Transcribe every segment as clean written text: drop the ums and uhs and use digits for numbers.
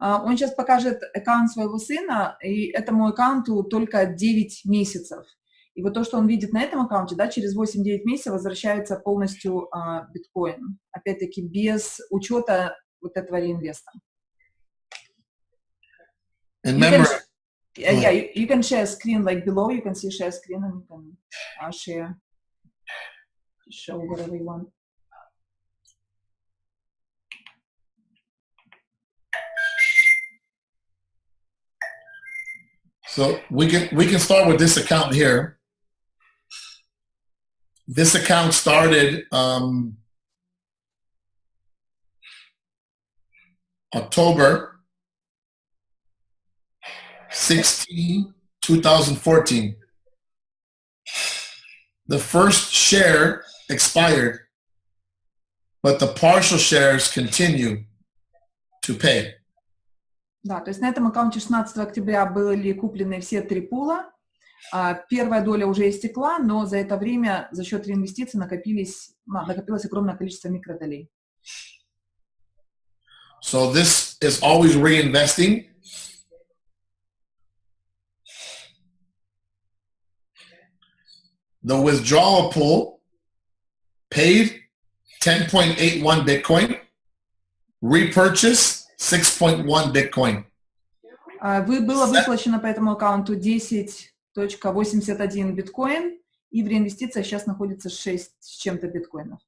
Он сейчас покажет аккаунт своего сына, и этому аккаунту только 9 месяцев. И вот то, что он видит на этом аккаунте, да, через 8-9 месяцев возвращается полностью биткоин. Опять-таки без учета вот этого реинвеста. You can share screen like below. You can see share screen and you can share, show whatever you want. So we can start with this account here. This account started October 16, 2014. The first share expired, but the partial shares continue to pay. Да, то есть на этом аккаунте 16 октября были куплены все 3 пула. Первая доля уже истекла, но за это время за счет реинвестиций накопилось огромное количество микродолей. So this is always reinvesting. The withdrawal pool paid 10.81 Bitcoin, repurchase 6.1 Bitcoin. Было выплачено по этому аккаунту 10.81 биткоин, и в реинвестициях сейчас находится 6 с чем-то биткоинов.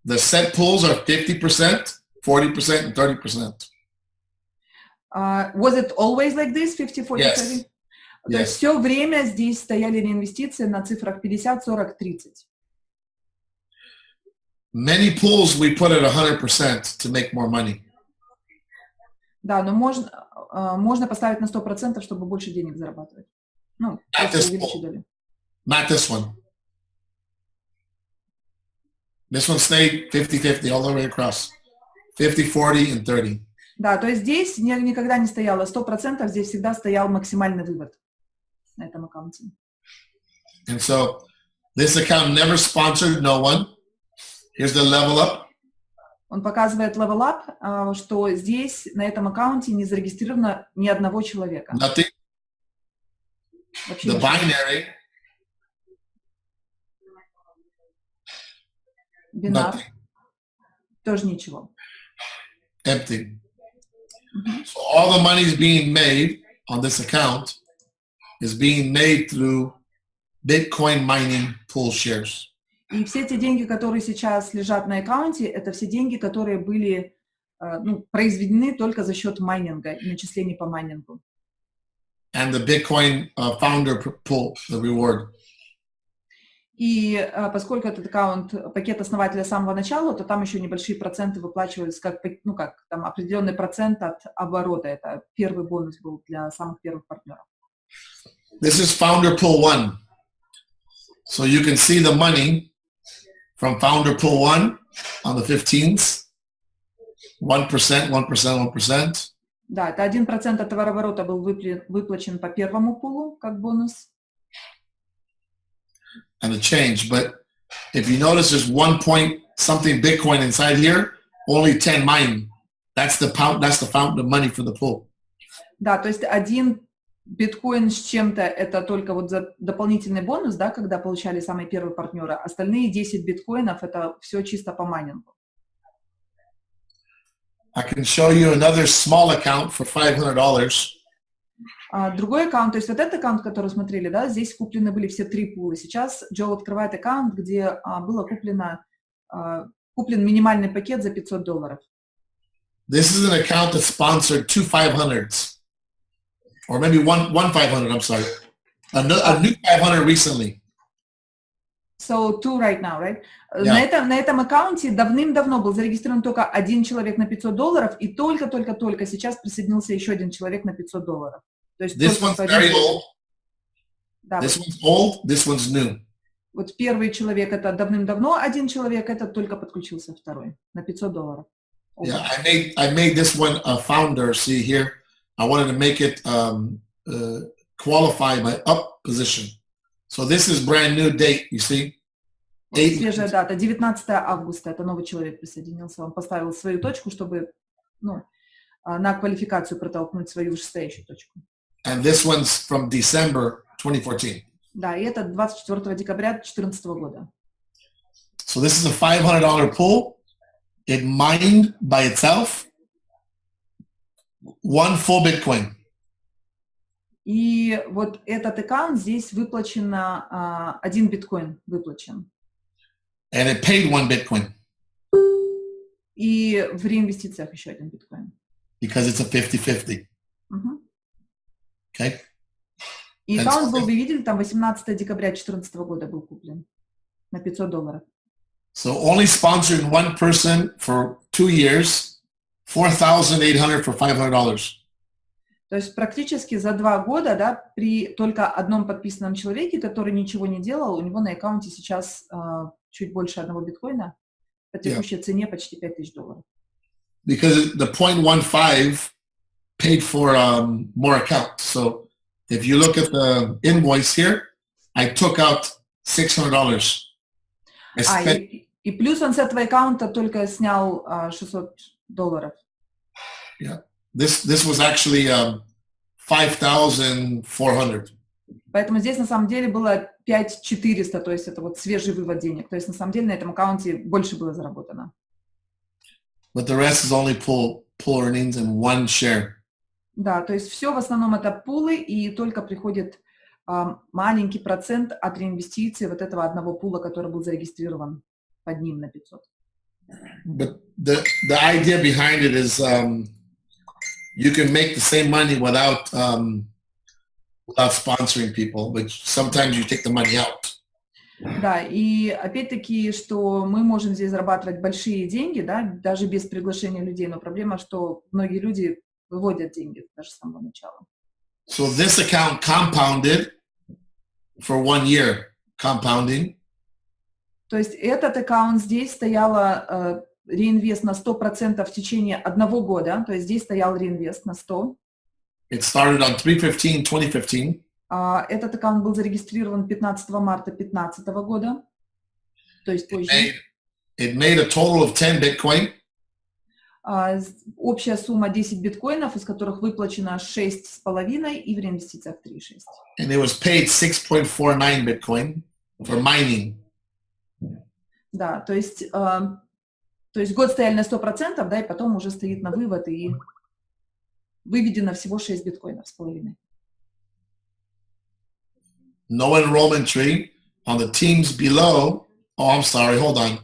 The set pools are 50%, 40%, and 30%. Was it always like this, 50, 40, Yes. 30? То есть все время здесь стояли реинвестиции на цифрах 50, 40, 30. Many pools we put at 100% to make more money. Да, но можно поставить на 100%, чтобы больше денег зарабатывать. Ну, Not this one. This one stayed 50-50 all the way across. 50, 40, and 30. Да, то есть здесь никогда не стояло 100%, здесь всегда стоял максимальный вывод на этом аккаунте. And so this account never sponsored no one. Here's the level up. Он показывает level up, что здесь на этом аккаунте не зарегистрировано ни одного человека. Nothing. Вообще The binary. Бинар. Тоже ничего. Empty. So all the money is being made on this account is being made through Bitcoin mining pool shares. И все те деньги, которые сейчас лежат на аккаунте, это все деньги, которые были произведены только за счет майнинга и начислений по майнингу. And the Bitcoin founder pool, the reward. И поскольку этот аккаунт пакет основателя с самого начала, то там еще небольшие проценты выплачивались, как там определенный процент от оборота. Это первый бонус был для самых первых партнеров. This is founder pool 1. So you can see the money from founder pool 1 on the 15th. 1%, 1%, 1%. Да, это 1% от товарооборота был выплачен по первому пулу как бонус. And the change, but if you notice there's 1 point something Bitcoin inside here, only 10 mine. That's the money for the pool. Да, то есть 1 биткоин с чем-то это только вот за дополнительный бонус, да, когда получали самые первые партнеры. Остальные 10 биткоинов это все чисто по майнингу. I can show you another small account for $500. Другой аккаунт, то есть вот этот аккаунт, который смотрели, да, здесь куплены были все 3 пула. Сейчас Джо открывает аккаунт, где было куплен минимальный пакет за $500. This is an account that sponsored 2 500s, or maybe one 500. I'm sorry, a new 500 recently. So 2 right now, right? Yeah. На этом аккаунте давным-давно был зарегистрирован только 1 человек на $500, и только сейчас присоединился еще 1 человек на $500. То есть this one's very old. Да, this one's old. This one's new. Вот первый человек это давным-давно, 1 человек это только подключился, второй на $500. Yeah, I made this one a founder. See here, I wanted to make it qualify my up position. So this is brand new date. You see. Свежая дата, 19 августа. Это новый человек присоединился. Он поставил свою точку, чтобы на квалификацию протолкнуть свою вышестоящую точку. And this one's from December 2014. Да, и это 24 декабря 2014 года. So this is a $500 pool. It mined by itself one full Bitcoin. И вот этот аккаунт здесь выплачено, 1 биткоин выплачен. And it paid 1 Bitcoin. И в реинвестициях еще 1 биткоин. Because it's a 50-50. Okay? И аккаунт был, вы видели, там 18 декабря 2014 года был куплен на $500. So only sponsored one person for 2 years, $4,800 for $500. То есть практически за 2 года, да, при только одном подписанном человеке, который ничего не делал, у него на аккаунте сейчас чуть больше 1 биткоина, по текущей цене почти $5000. Because the 0.15 paid for more accounts. So if you look at the invoice here, I took out $600. И плюс он с этого аккаунта только снял $600. Yeah. This was actually 5,400. Поэтому здесь на самом деле было 5400, то есть это вот свежий вывод денег. То есть на самом деле на этом аккаунте больше было заработано. But the rest is only pool earnings and 1 share. Да, то есть все в основном это пулы, и только приходит маленький процент от реинвестиций вот этого одного пула, который был зарегистрирован под ним на 500. But the idea behind it is you can make the same money without sponsoring people, but sometimes you take the money out. Да, и опять-таки, что мы можем здесь зарабатывать большие деньги, да, даже без приглашения людей, но проблема, что многие люди выводят деньги даже с самого начала. So this account compounded for 1 year, compounding. То есть этот аккаунт здесь стояла реинвест на 100% в течение 1 года, то есть здесь стоял реинвест на 100. It started on 3/15/2015. Этот аккаунт был зарегистрирован 15 марта 2015 года, то есть позже. It made a total of 10 Bitcoin. Общая сумма 10 биткоинов, из которых выплачено 6,5 и в реинвестициях 3,6. And it was paid 6.49 Bitcoin for mining. Да, то есть год стояли на 100%, да, и потом уже стоит на вывод, и выведено всего 6 биткоинов с половиной. No enrollment tree on the teams below. Oh, I'm sorry. Hold on.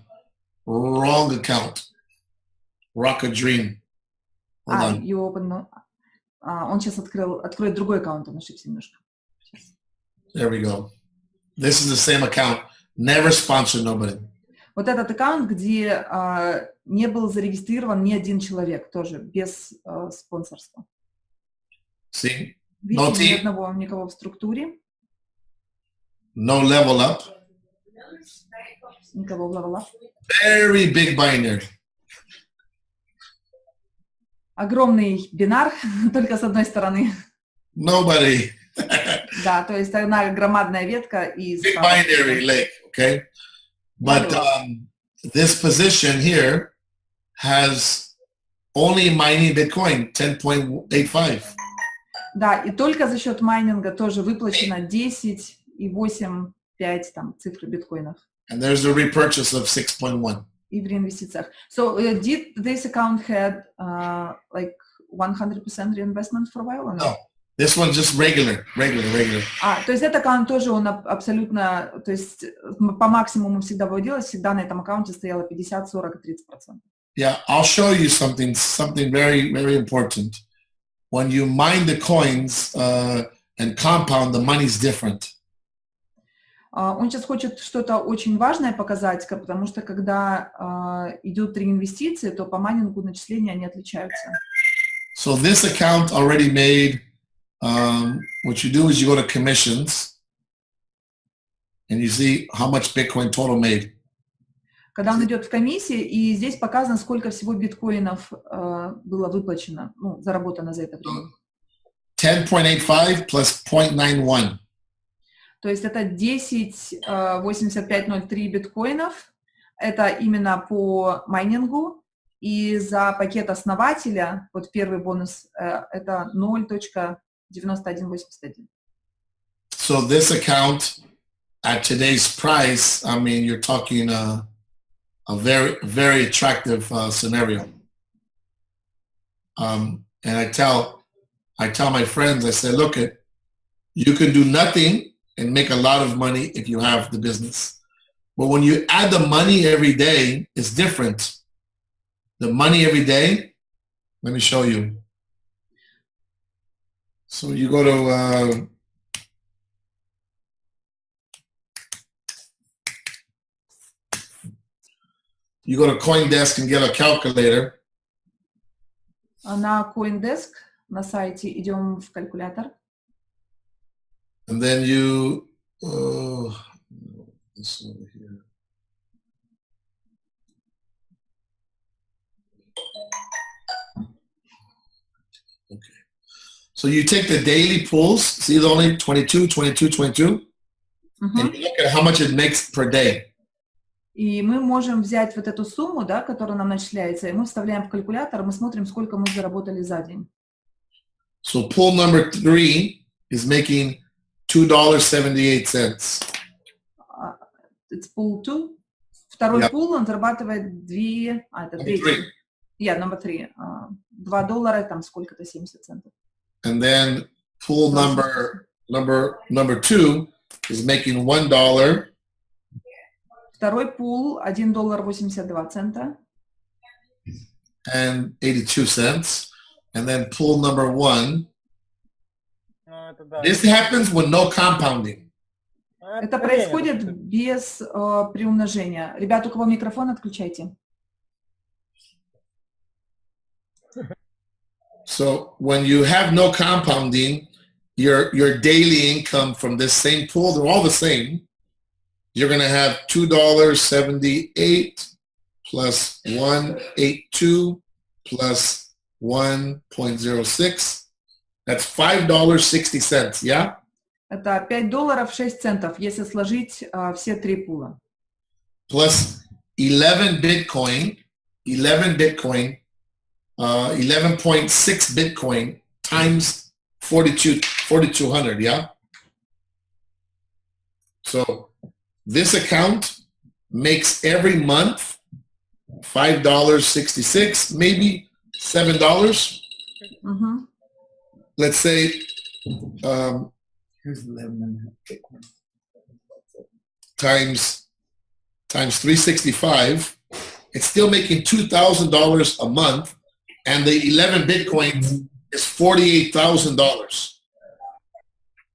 Wrong account. Rocket Dream. Hold on. You open, он сейчас откроет другой аккаунт, он ошибся немножко. There we go. This is the same account. Never sponsored nobody. Вот этот аккаунт, где не был зарегистрирован ни один человек, тоже без спонсорства. See? Видите, никого в структуре. No level up. Никого в level up. Very big binary. Огромный бинар, только с одной стороны. Nobody. Да, то есть одна громадная ветка из... Big binary lake, okay? But this position here has only mining Bitcoin, 10.85. Да, и только за счет майнинга тоже выплачено 10,8,5 там цифры биткоинов. And there's a repurchase of 6.1. И в реинвестициях. So did this account had like 100% reinvestment for a while or no? This one's just regular. То есть этот аккаунт тоже он абсолютно, то есть по максимуму всегда выводилось, всегда на этом аккаунте стояло 50, 40 и 30%. Yeah, I'll show you something very, very important. When you mine the coins and compound, the money's different. Он сейчас хочет что-то очень важное показать, потому что когда идут реинвестиции, то по майнингу начисления они отличаются. So this account already made, what you do is you go to commissions and you see how much Bitcoin total made. Когда он идет в комиссии, и здесь показано, сколько всего биткоинов было выплачено, ну, заработано за это время. 10.85 plus 0.91. То есть это 10,8503 биткоинов. Это именно по майнингу. И за пакет основателя, вот первый бонус, это 0.9181. So this account at today's price, I mean, you're talking a very, very attractive scenario. And I tell my friends, I say, look, you can do nothing and make a lot of money if you have the business. But when you add the money every day, it's different. The money every day, let me show you. So you go to CoinDesk and get a calculator. На CoinDesk на сайте идем в калькулятор. And then you this over here. Okay. So you take the daily pools, see it's only 22, 22, 22, and you look at how much it makes per day. И мы можем взять вот эту сумму, да, которая нам начисляется, и мы вставляем в калькулятор, мы смотрим, сколько мы заработали за день. So pool number 3 is making $2.78. It's pool 2. Второй пул, он зарабатывает 2... это третий. Yeah, number 3. $2, там сколько-то 70 центов. And then pool number 2 is making $1. Второй пул $1.82. And 82 cents. And then pool number 1. This happens with no compounding. Это происходит без приумножения. Ребят, у кого микрофон, отключайте. So when you have no compounding, your daily income from this same pool, they're all the same. You're going to have $2.78 plus 182 plus 1.06. That's $5.60, yeah? Это $5.06, если сложить все три пула. Plus 11 Bitcoin, 11.6 Bitcoin times 4,200, yeah? So this account makes every month $5.66, maybe $7. Let's say, here's 11 times 365. It's still making $2,000 a month, and the 11 Bitcoins is $48,000.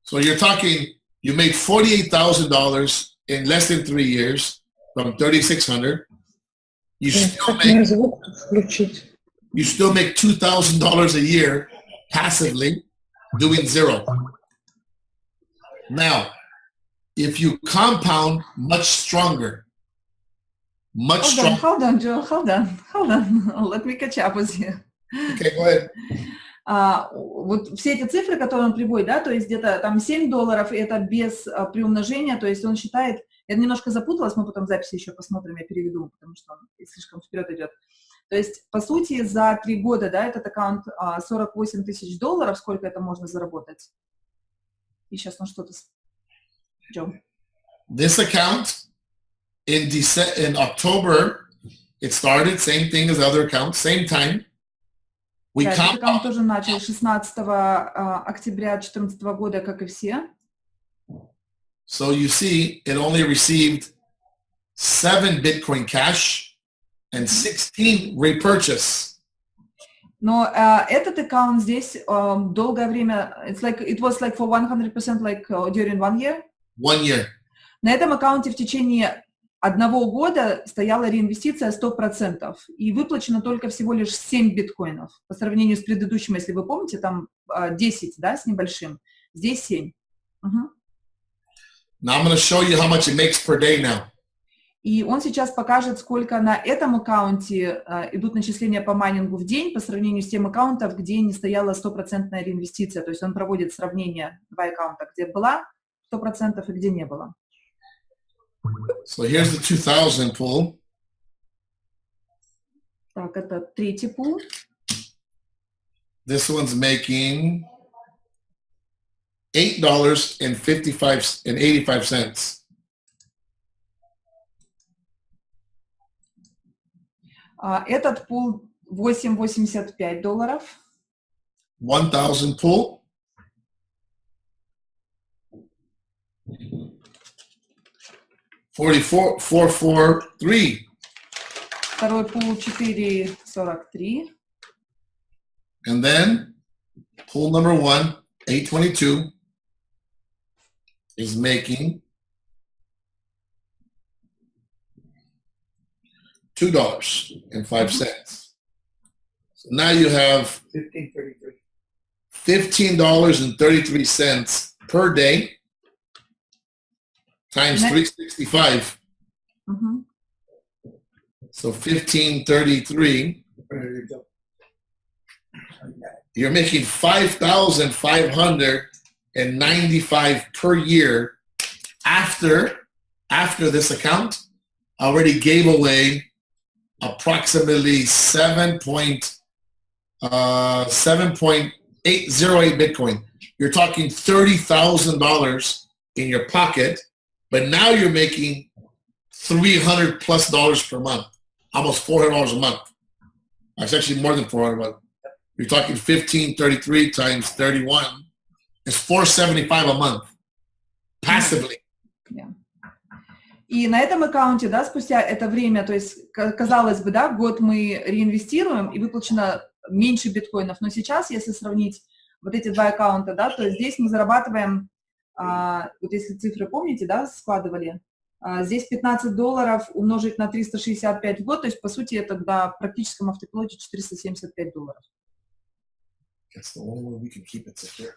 So you're talking, you made $48,000 in less than 3 years from 3,600. You still make $2,000 a year passively doing zero. Now, if you compound much stronger, Hold on, Joe, hold on. Let me catch up with you. Okay, go ahead. Вот все эти цифры, которые он приводит, да, то есть где-то там $7, и это без приумножения, то есть он считает, я немножко запуталась, мы потом в записи еще посмотрим, я переведу, потому что он слишком вперед идет. То есть, по сути, за 3 года, да, этот аккаунт $48 тысяч, сколько это можно заработать? И сейчас он что-то... Джо. This account, in October, it started, same thing as other accounts, same time. Этот аккаунт тоже начал 16 октября 2014 года, как и все. So you see, it only received 7 Bitcoin cash and 16 repurchase. Но этот аккаунт здесь долгое время, it was like for 100% like during 1 year. 1 year. На этом аккаунте в течение 1 года стояла реинвестиция 100%, и выплачено только всего лишь 7 биткоинов. По сравнению с предыдущим, если вы помните, там 10, да, с небольшим. Здесь 7. Now I'm going to show you how much it makes per day now. И он сейчас покажет, сколько на этом аккаунте идут начисления по майнингу в день по сравнению с тем аккаунтом, где не стояла 100% реинвестиция. То есть он проводит сравнение 2 аккаунта, где была 100% и где не было. So here's the 2000 pool. Так, это третий пул. This one's making $8.85. Этот пул $8.85. 1,000 pool. $44.43. Второй пул $4.43. And then pool number 1, 822, is making $2.05. So now you have $15.33 per day times 365. Угу. So 1533. You're making $5,595 per year after this account already gave away approximately 7.808 Bitcoin. You're talking $30,000 in your pocket, but now you're making $300+ per month, almost $400 a month. That's actually more than $400 a month. You're talking 1533 times 31. It's $475 a month, passively. Yeah. И на этом аккаунте, да, спустя это время, то есть, казалось бы, да, год мы реинвестируем, и выплачено меньше биткоинов, но сейчас, если сравнить вот эти два аккаунта, да, то здесь мы зарабатываем, вот если цифры помните, да, складывали, здесь $15 умножить на 365 в год, то есть, по сути, это на практическом автопилоте $475. That's the only way we can keep it secure.